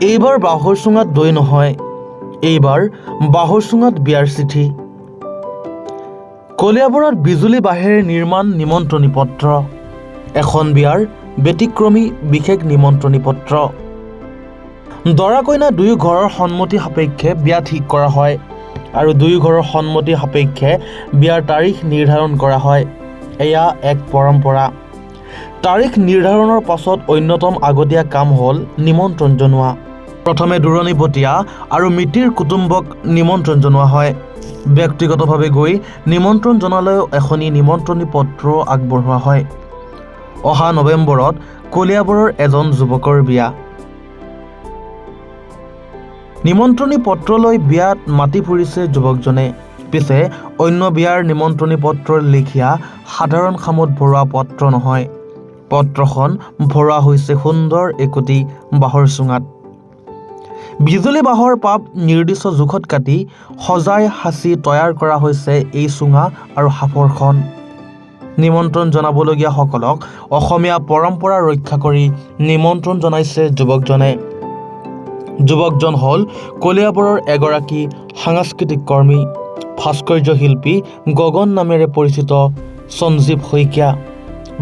এইবাৰ বাঁহৰ চুঙাত দৈ নহয়, এইবাৰ বাঁহৰ চুঙাত বিয়াৰ চিঠি। কলিয়াবৰত বিজুলী বাঁহেৰে নিৰ্মাণ নিমন্ত্ৰণী পত্ৰ। এখন বিয়াৰ ব্যতিক্ৰমী বিশেষ নিমন্ত্ৰণী পত্ৰ। দৰা কইনা দুয়ো ঘৰৰ সন্মতি সাপেক্ষে বিয়া ঠিক কৰা হয় আৰু দুয়ো ঘৰৰ সন্মতি সাপেক্ষে বিয়াৰ তাৰিখ নিৰ্ধাৰণ কৰা হয়। এয়া এক পৰম্পৰা। তাৰিখ নিৰ্ধাৰণৰ পাছত অন্যতম আগতীয়া কাম হ'ল নিমন্ত্ৰণ জনোৱা। প্ৰথমে দূৰণিবতীয়া আৰু মিতিৰ কুটুম্বক নিমন্ত্ৰণ জনোৱা হয়। ব্যক্তিগতভাৱে গৈ নিমন্ত্ৰণ জনালেও এখনি নিমন্ত্ৰণী পত্ৰ আগবঢ়োৱা হয়। অহা নৱেম্বৰত কলিয়াবৰৰ এজন যুৱকৰ বিয়া। নিমন্ত্ৰণী পত্ৰ লৈ বিয়াত মাতি ফুৰিছে যুৱকজনে। পিছে অন্য বিয়াৰ নিমন্ত্ৰণী পত্ৰৰ লেখীয়া সাধাৰণ খামত ভৰোৱা পত্ৰ নহয়। পত্ৰখন ভৰোৱা হৈছে সুন্দৰ একোটি বাঁহৰ চুঙাত। বিজুলী বাঁহৰ পাত নিৰ্দিষ্ট জোখত কাটি সজাই সাঁচি তৈয়াৰ কৰা হৈছে এই চুঙা আৰু সাঁফৰখন। নিমন্ত্ৰণ জনাবলগীয়া সকলক অসমীয়া পৰম্পৰা ৰক্ষা কৰি নিমন্ত্ৰণ জনাইছে যুৱকজনে। যুৱকজন হ'ল কলিয়াবৰৰ এগৰাকী সাংস্কৃতিক কৰ্মী, ভাস্কৰ্য শিল্পী গগন নামেৰে পৰিচিত সঞ্জীৱ শইকীয়া।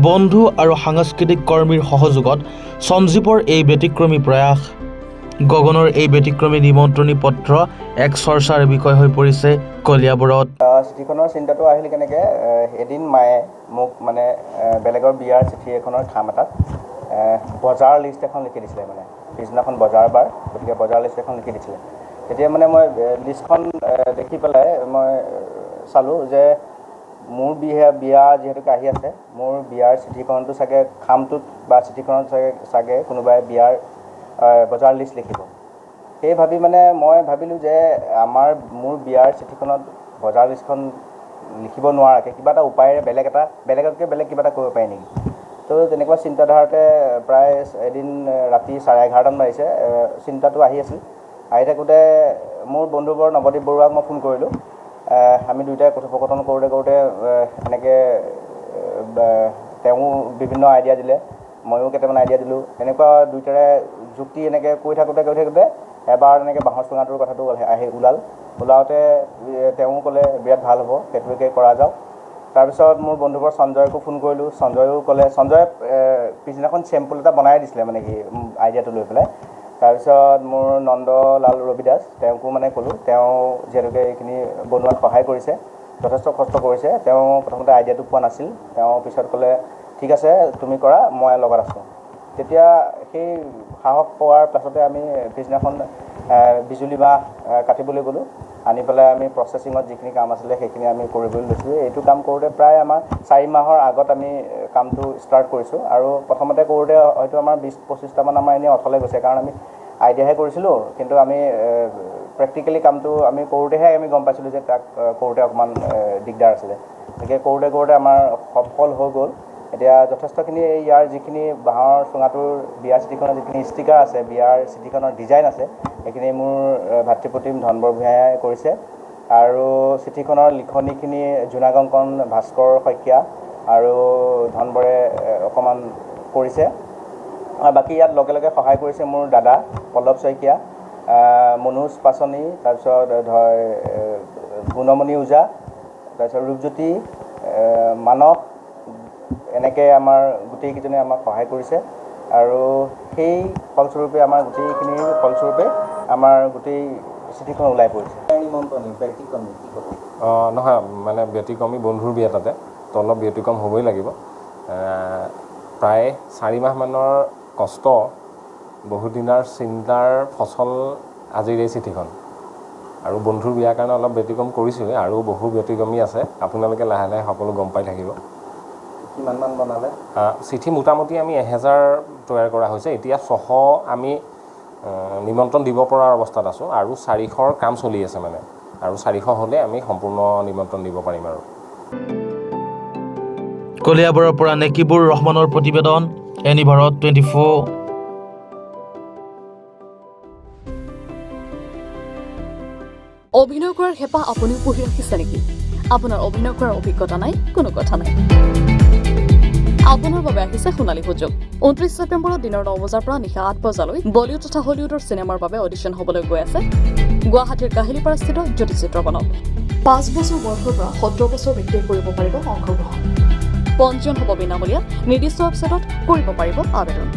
বন্ধু আৰু সাংস্কৃতিক কৰ্মীৰ সহযোগত সঞ্জীৱৰ এই ব্যতিক্ৰমী প্ৰয়াস। গগনৰ এই ব্যতিক্ৰমী নিমন্ত্ৰণী পত্ৰ এক চৰ্চাৰ বিষয় হৈ পৰিছে কলিয়াবৰত। চিঠিখনৰ চিন্তাটো আহিল কেনেকৈ, এদিন মায়ে মোক মানে বেলেগৰ বিয়াৰ চিঠি এখনৰ খাম এটাত বজাৰ লিষ্ট এখন লিখি দিছিলে। মানে পিছদিনাখন বজাৰ বাৰ, গতিকে বজাৰ লিষ্ট এখন লিখি দিছিলে। তেতিয়া মানে মই লিষ্টখন দেখি পেলাই মই চালোঁ যে মোৰ বিয়া যিহেতুকে আহি আছে, মোৰ বিয়াৰ চিঠিখনটো চাগে খামটোত বা চিঠিখনত চাগে কোনোবাই বিয়াৰ বজাৰ লিষ্ট লিখিব। সেই ভাবি মানে মই ভাবিলোঁ যে মোৰ বিয়াৰ চিঠিখনত বজাৰ লিষ্টখন লিখিব নোৱাৰাকৈ কিবা এটা উপায়েৰে বেলেগতকৈ বেলেগ কিবা এটা কৰিব পাৰি নেকি। তো তেনেকুৱা চিন্তাধাৰাতে প্ৰায় এদিন ৰাতি 11:30মান বাজিছে, চিন্তাটো আহি আছিল। আহি থাকোঁতে মোৰ বন্ধুবৰ নৱদ্বীপ বৰুৱাক মই ফোন কৰিলোঁ। আমি দুয়োটাই কথোপকথন কৰোঁতে এনেকৈ তেওঁ বিভিন্ন আইডিয়া দিলে, ময়ো কেইটামান আইডিয়া দিলোঁ। এনেকুৱা দুয়োটাৰে যুক্তি এনেকৈ কৈ থাকোঁতে এবাৰ এনেকৈ বাঁহৰ চুঙাটোৰ কথাটো ওলাওঁতে তেওঁ ক'লে বিৰাট ভাল হ'ব, সেইটোকে কৰা যাওক। তাৰপিছত মোৰ বন্ধুবৰ সঞ্জয়কো ফোন কৰিলোঁ। সঞ্জয়েও ক'লে, সঞ্জয়ে পিছদিনাখন চেম্পুল এটা বনাই দিছিলে মানে কি আইডিয়াটো লৈ পেলাই। তাৰপিছত মোৰ নন্দলাল ৰবিদাস, তেওঁকো মানে ক'লোঁ। তেওঁ যিহেতুকে এইখিনি বনোৱাত সহায় কৰিছে, যথেষ্ট কষ্ট কৰিছে। তেওঁ প্ৰথমতে আইডিয়াটো পোৱা নাছিল। তেওঁ পিছত ক'লে ঠিক আছে তুমি কৰা, মই লগত আছোঁ। তেতিয়া সেই সাহস পোৱাৰ পাছতে আমি পিছদিনাখন বিজুলী বাঁহ কাটিবলৈ গ'লোঁ। আনি পেলাই আমি প্ৰচেছিঙত যিখিনি কাম আছিলে সেইখিনি আমি কৰিবলৈ লৈছোঁ। এইটো কাম কৰোঁতে প্ৰায় আমাৰ 4 মাহৰ আগত আমি কামটো ষ্টাৰ্ট কৰিছোঁ। আৰু প্ৰথমতে কৰোঁতে হয়তো আমাৰ 20-25টামান আমাৰ এনেই অথলে গৈছে, কাৰণ আমি আইডিয়াহে কৰিছিলোঁ। কিন্তু আমি প্ৰেক্টিকেলি কামটো আমি কৰোঁতেহে আমি গম পাইছিলোঁ যে তাক কৰোঁতে অকণমান দিগদাৰ আছিলে। গতিকে কৰোঁতে আমাৰ সফল হৈ গ'ল। এতিয়া যথেষ্টখিনি ইয়াৰ যিখিনি বাঁহৰ চুঙাটোৰ বিয়াৰ চিঠিখনৰ যিখিনি ষ্টিকাৰ আছে, বিয়াৰ চিঠিখনৰ ডিজাইন আছে, সেইখিনি মোৰ ভাতৃপ্ৰতিম ধনবৰ ভূঞাই কৰিছে। আৰু চিঠিখনৰ লিখনিখিনি জোনাকংকন ভাস্কৰ শইকীয়া আৰু ধনবৰে অকণমান কৰিছে। আৰু বাকী ইয়াত লগে লগে সহায় কৰিছে মোৰ দাদা পল্লৱ শইকীয়া, মনোজ পাচনি, তাৰপিছত গুণমণি ওজা, তাৰপিছত ৰূপজ্যোতি, মানস, এনেকৈ আমাৰ গোটেইকেইজনে আমাক সহায় কৰিছে। আৰু সেই ফলস্বৰূপে আমাৰ গোটেই চিঠিখন ওলাই পৰিছে। নহয় মানে ব্যতিক্ৰমী বন্ধুৰ বিয়া, তাতে তো অলপ ব্যতিক্ৰম হ'বই লাগিব। প্ৰায় 4 মাহমানৰ কষ্ট, বহুদিনৰ চিন্তাৰ ফচল আজিৰ এই চিঠিখন। আৰু বন্ধুৰ বিয়াৰ কাৰণে অলপ ব্যতিক্ৰম কৰিছোঁৱে, আৰু বহু ব্যতিক্ৰমী আছে। আপোনালোকে লাহে লাহে সকলো গম পাই থাকিব। কিমানমান বনালে? চিঠি মোটামুটি আমি 1000 তৈয়াৰ কৰা হৈছে। এতিয়া 600 আমি নিমন্ত্ৰণ দিব পৰাৰ অৱস্থাত আছোঁ, আৰু 400ৰ কাম চলি আছে মানে। আৰু 400 হ'লে আমি সম্পূৰ্ণ নিমন্ত্ৰণ দিব পাৰিম। আৰু কলিয়াবৰৰ পৰা নেকিবুৰ ৰহমানৰ প্ৰতিবেদন, এনি ভাৰত 24। অভিনয় কৰাৰ হেঁপাহ আপুনিও পুহি ৰাখিছে নেকি? আপোনাৰ অভিনয় কৰাৰ অভিজ্ঞতা নাই? কোনো কথা নাই। আপোনাৰ বাবে আহিছে সোণালী সুযোগ 29 ছেপ্টেম্বৰত দিনৰ 9 বজাৰ পৰা নিশা 8 বজালৈ বলিউড তথা হলিউডৰ চিনেমাৰ বাবে অডিশ্যন হ'বলৈ গৈ আছে গুৱাহাটীৰ কাহিলীপাৰাস্থিত জ্যোতিচিত্ৰ বনত 5 বছৰ বয়সৰ পৰা 17 বছৰ ব্যক্তিয়ে কৰিব পাৰিব অংশগ্ৰহণ পঞ্জীয়ন হ'ব বিনামূলীয়া নিৰ্দিষ্ট ৱেবছাইটত কৰিব পাৰিব আবেদন